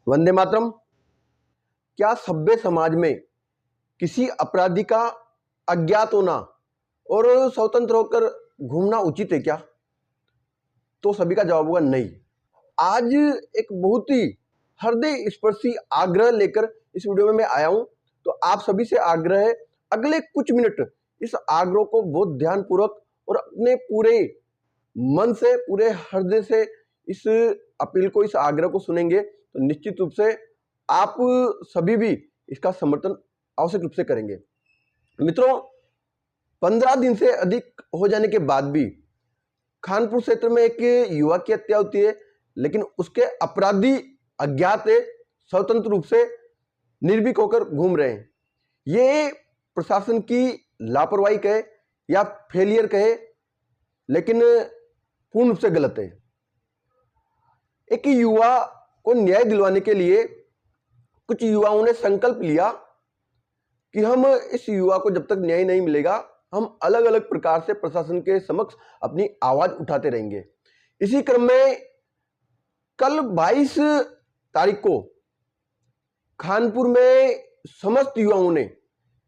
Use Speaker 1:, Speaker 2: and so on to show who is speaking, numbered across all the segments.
Speaker 1: वंदे मातरम। क्या सभ्य समाज में किसी अपराधी का अज्ञात होना और स्वतंत्र होकर घूमना उचित है क्या? तो सभी का जवाब होगा नहीं। आज एक बहुत ही हृदय स्पर्शी आग्रह लेकर इस वीडियो में मैं आया हूं। तो आप सभी से आग्रह है, अगले कुछ मिनट इस आग्रह को बहुत ध्यानपूर्वक और अपने पूरे मन से, पूरे हृदय से इस अपील को, इस आग्रह को सुनेंगे तो निश्चित रूप से आप सभी भी इसका समर्थन आवश्यक रूप से करेंगे। मित्रों, 15 दिन से अधिक हो जाने के बाद भी खानपुर क्षेत्र में एक युवा की हत्या होती है, लेकिन उसके अपराधी अज्ञात है, स्वतंत्र रूप से निर्भीक होकर घूम रहे हैं। ये प्रशासन की लापरवाही कहे या फेलियर कहे, लेकिन पूर्ण रूप से गलत है। एक युवा को न्याय दिलवाने के लिए कुछ युवाओं ने संकल्प लिया कि हम इस युवा को जब तक न्याय नहीं मिलेगा, हम अलग अलग प्रकार से प्रशासन के समक्ष अपनी आवाज उठाते रहेंगे। इसी क्रम में कल 22 तारीख को खानपुर में समस्त युवाओं ने,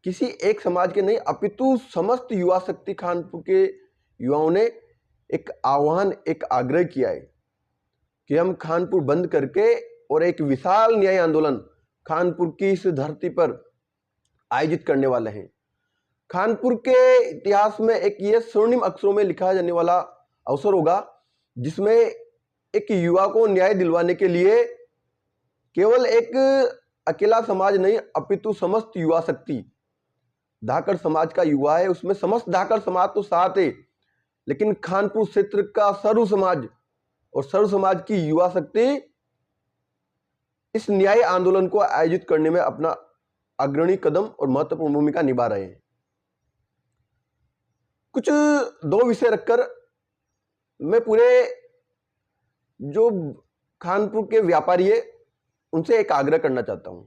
Speaker 1: किसी एक समाज के नहीं अपितु समस्त युवा शक्ति खानपुर के युवाओं ने एक आह्वान, एक आग्रह किया है कि हम खानपुर बंद करके और एक विशाल न्याय आंदोलन खानपुर की इस धरती पर आयोजित करने वाले हैं। खानपुर के इतिहास में एक ये स्वर्णिम अक्षरों में लिखा जाने वाला अवसर होगा, जिसमें एक युवा को न्याय दिलवाने के लिए केवल एक अकेला समाज नहीं अपितु समस्त युवा शक्ति, धाकड़ समाज का युवा है, उसमें समस्त धाकड़ समाज तो साथ है, लेकिन खानपुर क्षेत्र का सर्व समाज और सर्व समाज की युवा शक्ति इस न्याय आंदोलन को आयोजित करने में अपना अग्रणी कदम और महत्वपूर्ण भूमिका निभा रहे हैं। कुछ दो विषय रखकर मैं पूरे जो खानपुर के व्यापारी है उनसे एक आग्रह करना चाहता हूं।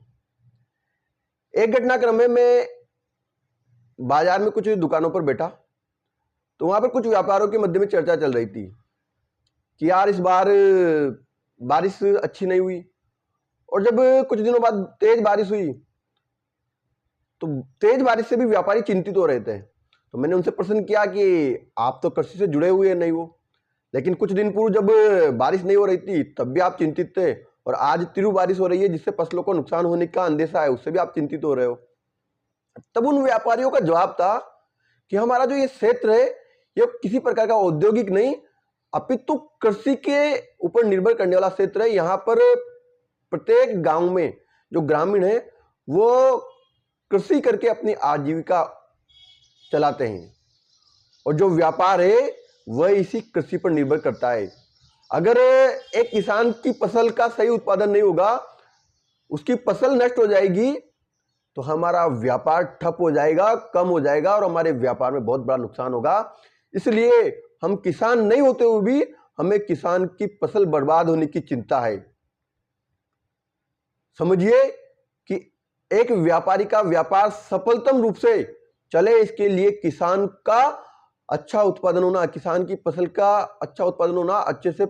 Speaker 1: एक घटनाक्रम में मैं बाजार में कुछ दुकानों पर बैठा, तो वहां पर कुछ व्यापारियों के मध्य में चर्चा चल रही थी कि यार इस बार बारिश अच्छी नहीं हुई, और जब कुछ दिनों बाद तेज बारिश हुई तो तेज बारिश से भी व्यापारी चिंतित हो रहे थे। तो मैंने उनसे प्रश्न किया कि आप तो कृषि से जुड़े हुए नहीं हो, लेकिन कुछ दिन पूर्व जब बारिश नहीं हो रही थी तब भी आप चिंतित थे, और आज तीव्र बारिश हो रही है जिससे फसलों को नुकसान होने का अंदेशा है, उससे भी आप चिंतित हो रहे हो। तब उन व्यापारियों का जवाब था कि हमारा जो ये क्षेत्र है ये किसी प्रकार का औद्योगिक नहीं अपितु कृषि के ऊपर निर्भर करने वाला क्षेत्र है। यहाँ पर प्रत्येक गांव में जो ग्रामीण है वो कृषि करके अपनी आजीविका चलाते हैं, और जो व्यापार है वह इसी कृषि पर निर्भर करता है। अगर एक किसान की फसल का सही उत्पादन नहीं होगा, उसकी फसल नष्ट हो जाएगी, तो हमारा व्यापार ठप हो जाएगा, कम हो जाएगा, और हमारे व्यापार में बहुत बड़ा नुकसान होगा। इसलिए हम किसान नहीं होते हुए भी हमें किसान की फसल बर्बाद होने की चिंता है। समझिए कि एक व्यापारी का व्यापार सफलतम रूप से चले, इसके लिए किसान का अच्छा उत्पादन होना, किसान की फसल का अच्छा उत्पादन होना, अच्छे से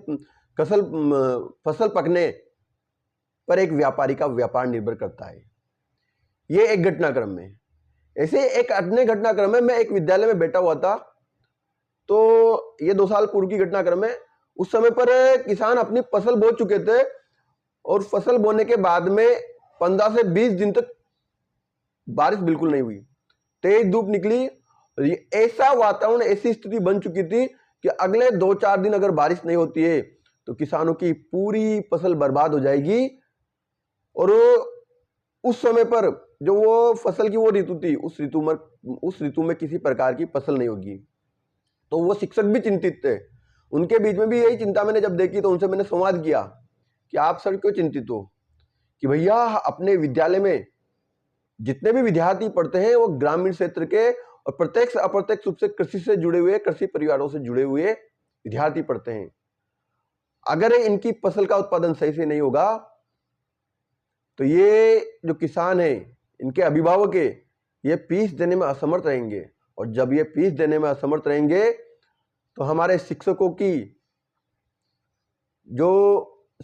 Speaker 1: फसल पकने पर एक व्यापारी का व्यापार निर्भर करता है। ये एक घटनाक्रम में। ऐसे एक अन्य घटनाक्रम में मैं एक विद्यालय में बैठा हुआ था, तो ये 2 साल पूर्व की घटनाक्रम है। उस समय पर किसान अपनी फसल बो चुके थे, और फसल बोने के बाद में 15 से 20 दिन तक बारिश बिल्कुल नहीं हुई, तेज धूप निकली। ऐसा वातावरण, ऐसी स्थिति बन चुकी थी कि अगले 2-4 दिन अगर बारिश नहीं होती है तो किसानों की पूरी फसल बर्बाद हो जाएगी। और उस समय पर जो वो फसल की वो ऋतु थी, उस ऋतु में किसी प्रकार की फसल नहीं होगी। तो वो शिक्षक भी चिंतित थे, उनके बीच में भी यही चिंता मैंने जब देखी तो उनसे मैंने संवाद किया कि आप सर क्यों चिंतित हो? कि भैया अपने विद्यालय में जितने भी विद्यार्थी पढ़ते हैं वो ग्रामीण क्षेत्र के और प्रत्यक्ष अप्रत्यक्ष रूप से कृषि से जुड़े हुए, कृषि परिवारों से जुड़े हुए विद्यार्थी पढ़ते हैं। अगर इनकी फसल का उत्पादन सही से नहीं होगा तो ये जो किसान है, इनके अभिभावक है, ये फीस देने में असमर्थ रहेंगे, और जब ये फीस देने में असमर्थ रहेंगे तो हमारे शिक्षकों की जो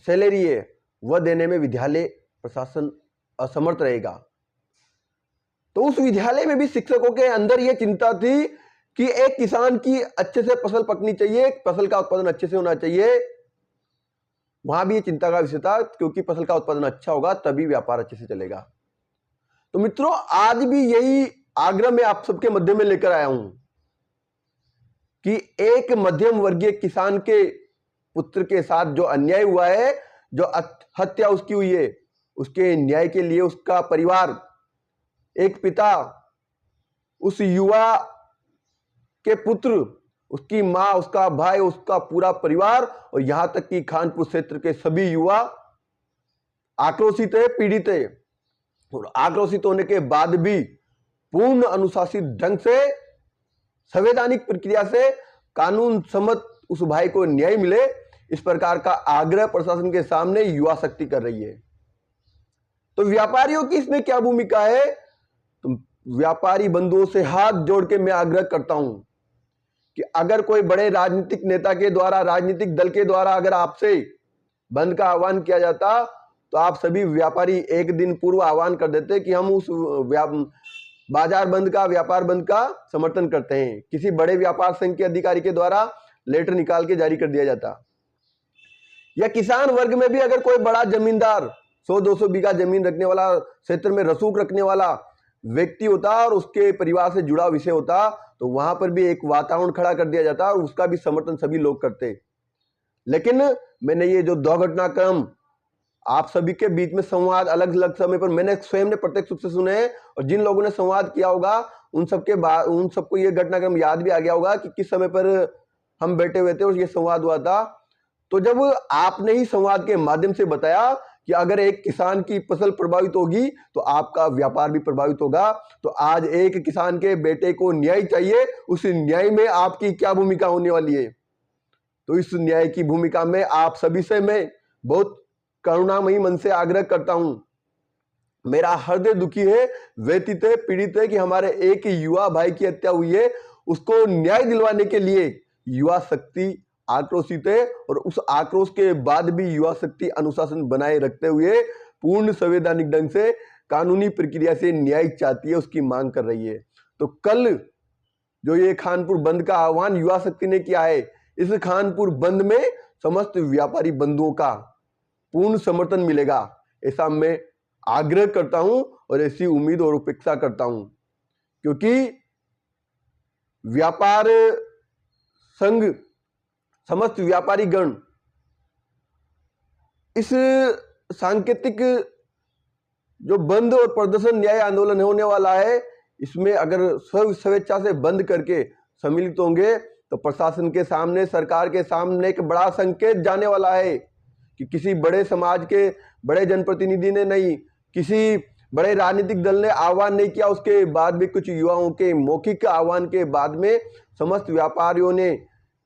Speaker 1: सैलरी है वह देने में विद्यालय प्रशासन असमर्थ रहेगा। तो उस विद्यालय में भी शिक्षकों के अंदर यह चिंता थी कि एक किसान की अच्छे से फसल पकनी चाहिए, फसल का उत्पादन अच्छे से होना चाहिए। वहां भी ये चिंता का विषय था, क्योंकि फसल का उत्पादन अच्छा होगा तभी व्यापार अच्छे से चलेगा। तो मित्रों, आज भी यही आग्रह मैं आप सबके मध्य में लेकर आया हूं कि एक मध्यम वर्गीय किसान के पुत्र के साथ जो अन्याय हुआ है, जो हत्या उसकी हुई है, उसके न्याय के लिए उसका परिवार, एक पिता, उस युवा के पुत्र, उसकी मां, उसका भाई, उसका पूरा परिवार और यहां तक कि खानपुर क्षेत्र के सभी युवा आक्रोशित है, पीड़ित है। और आक्रोशित होने के बाद भी पूर्ण अनुशासित ढंग से, संवैधानिक प्रक्रिया से कानून सम्मत उस भाई को न्याय मिले, इस प्रकार का आग्रह प्रशासन के सामने युवा शक्ति कर रही है। तो व्यापारियों की इसमें क्या भूमिका है? तो व्यापारी बंधुओं से हाथ जोड़ के मैं आग्रह करता हूं कि अगर कोई बड़े राजनीतिक नेता के द्वारा, राजनीतिक दल के द्वारा अगर आपसे बंद का आह्वान किया जाता, तो आप सभी व्यापारी एक दिन पूर्व आह्वान कर देते कि हम उस बाजार बंद का, व्यापार बंद का समर्थन करते हैं। किसी बड़े व्यापार संघ के अधिकारी के द्वारा लेटर निकाल के जारी कर दिया जाता। या किसान वर्ग में भी अगर कोई बड़ा जमींदार 100-200 बीघा जमीन रखने वाला, क्षेत्र में रसूख रखने वाला व्यक्ति होता और उसके परिवार से जुड़ा विषय होता, तो वहां पर भी एक वातावरण खड़ा कर दिया जाता और उसका भी समर्थन सभी लोग करते। लेकिन मैंने ये जो दो घटनाक्रम आप सभी के बीच में संवाद अलग अलग समय पर मैंने स्वयं ने प्रत्यक्ष रूप से सुने हैं, और जिन लोगों ने संवाद किया होगा उन सबको ये घटनाक्रम याद भी आ गया होगा कि किस समय पर हम बैठे हुए थे और ये संवाद हुआ था। तो जब आपने ही संवाद के माध्यम से बताया कि अगर एक किसान की फसल प्रभावित होगी तो आपका व्यापार भी प्रभावित होगा, तो आज एक किसान के बेटे को न्याय चाहिए, उस न्याय में आपकी क्या भूमिका होने वाली है? तो इस न्याय की भूमिका में आप सभी से मैं बहुत करुणामयी मन से आग्रह करता हूं। मेरा हृदय दुखी है, व्यथित है, पीड़ित है कि हमारे एक युवा भाई की हत्या हुई है। उसको न्याय दिलवाने के लिए युवा शक्ति आक्रोशित है, और उस आक्रोश के बाद भी युवा शक्ति अनुशासन बनाए रखते हुए पूर्ण संवैधानिक ढंग से कानूनी प्रक्रिया से न्याय चाहती है, उसकी मांग कर रही है। तो कल जो ये खानपुर बंद का आह्वान युवा शक्ति ने किया है, इस खानपुर बंद में समस्त व्यापारी बंधुओं का पूर्ण समर्थन मिलेगा, ऐसा मैं आग्रह करता हूं और ऐसी उम्मीद और अपेक्षा करता हूं। क्योंकि व्यापार संघ, समस्त व्यापारी गण इस सांकेतिक जो बंद और प्रदर्शन न्याय आंदोलन होने वाला है, इसमें अगर स्वेच्छा से बंद करके सम्मिलित होंगे तो प्रशासन के सामने, सरकार के सामने एक बड़ा संकेत जाने वाला है कि किसी बड़े समाज के बड़े जनप्रतिनिधि ने नहीं, किसी बड़े राजनीतिक दल ने आह्वान नहीं किया, उसके बाद भी कुछ युवाओं के मौखिक आह्वान के बाद में समस्त व्यापारियों ने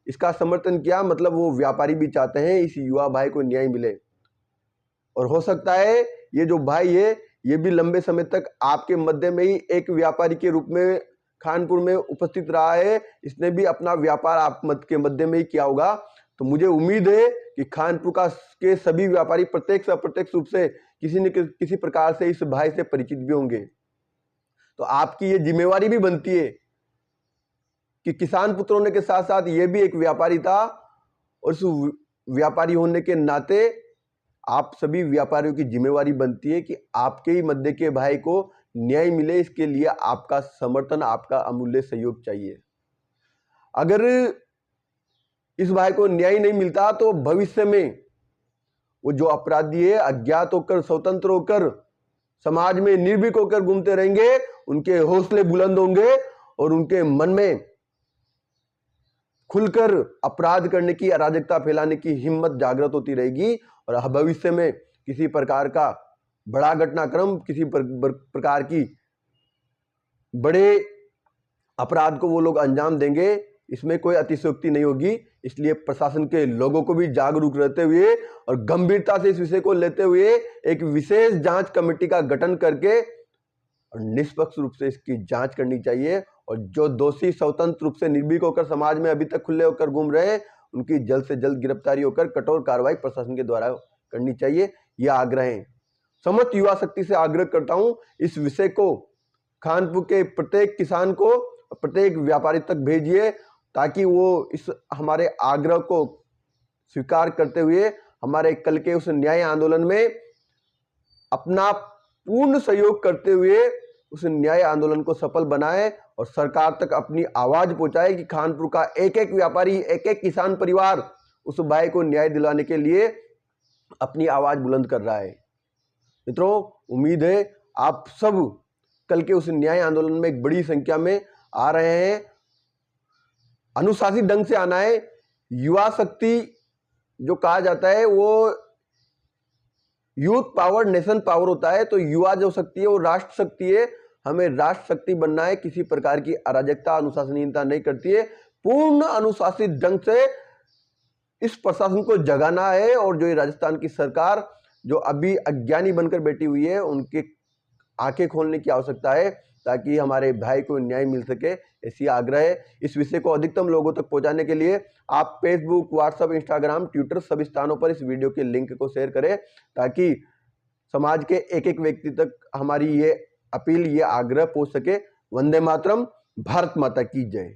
Speaker 1: इसका समर्थन किया। मतलब वो व्यापारी भी चाहते हैं इस युवा भाई को न्याय मिले, और हो सकता है ये जो भाई है ये भी लंबे समय तक आपके मध्य में ही एक व्यापारी के रूप में खानपुर में उपस्थित रहा है, इसने भी अपना व्यापार आप के मध्य में ही किया होगा। तो मुझे उम्मीद है कि खानपुर के सभी व्यापारी प्रत्यक्ष अप्रत्यक्ष रूप से किसी न किसी प्रकार से इस भाई से परिचित भी होंगे। तो आपकी ये जिम्मेवारी भी बनती है कि किसान पुत्र होने के साथ साथ ये भी एक व्यापारी था, और उस व्यापारी होने के नाते आप सभी व्यापारियों की जिम्मेवारी बनती है कि आपके ही मध्य के भाई को न्याय मिले। इसके लिए आपका समर्थन, आपका अमूल्य सहयोग चाहिए। अगर इस भाई को न्याय नहीं मिलता तो भविष्य में वो जो अपराधी है अज्ञात होकर, स्वतंत्र होकर, समाज में निर्भीक होकर घूमते रहेंगे, उनके हौसले बुलंद होंगे और उनके मन में खुलकर अपराध करने की, अराजकता फैलाने की हिम्मत जागृत होती रहेगी, और भविष्य में किसी प्रकार का बड़ा घटनाक्रम, किसी प्रकार की बड़े अपराध को वो लोग अंजाम देंगे, इसमें कोई अतिशयोक्ति नहीं होगी। इसलिए प्रशासन के लोगों को भी जागरूक रहते हुए और गंभीरता से इस विषय को लेते हुए एक विशेष जांच कमेटी का गठन करके और निष्पक्ष रूप से इसकी जांच करनी चाहिए, और जो दोषी स्वतंत्र रूप से निर्भीक होकर समाज में अभी तक खुले होकर घूम रहे हैं, उनकी जल्द से जल्द गिरफ्तारी होकर कठोर कार्रवाई प्रशासन के द्वारा करनी चाहिए। ये आग्रह है। समस्त युवा शक्ति से आग्रह करता हूं, इस विषय को खानपुर के प्रत्येक किसान को, प्रत्येक व्यापारी तक भेजिए, ताकि वो इस हमारे आग्रह को स्वीकार करते हुए हमारे कल के उस न्याय आंदोलन में अपना पूर्ण सहयोग करते हुए उस न्याय आंदोलन को सफल बनाए और सरकार तक अपनी आवाज पहुंचाए कि खानपुर का एक एक व्यापारी, एक एक किसान परिवार उस भाई को न्याय दिलाने के लिए अपनी आवाज बुलंद कर रहा है। मित्रों, उम्मीद है आप सब कल के उस न्याय आंदोलन में एक बड़ी संख्या में आ रहे हैं। अनुशासित ढंग से आना है। युवा शक्ति जो कहा जाता है वो यूथ पावर नेशन पावर होता है, तो युवा जो शक्ति है वो राष्ट्र शक्ति है। हमें राष्ट्र शक्ति बनना है, किसी प्रकार की अराजकता अनुशासनहीनता नहीं करती है। पूर्ण अनुशासित ढंग से इस प्रशासन को जगाना है और जो ये राजस्थान की सरकार जो अभी अज्ञानी बनकर बैठी हुई है, उनके आंखें खोलने की आवश्यकता है, ताकि हमारे भाई को न्याय मिल सके, ऐसी आग्रह है। इस विषय को अधिकतम लोगों तक पहुंचाने के लिए आप फेसबुक, व्हाट्सएप, इंस्टाग्राम, ट्विटर सभी स्थानों पर इस वीडियो के लिंक को शेयर करें, ताकि समाज के एक एक व्यक्ति तक हमारी ये अपील, ये आग्रह पहुंच सके। वंदे मातरम। भारत माता की जय।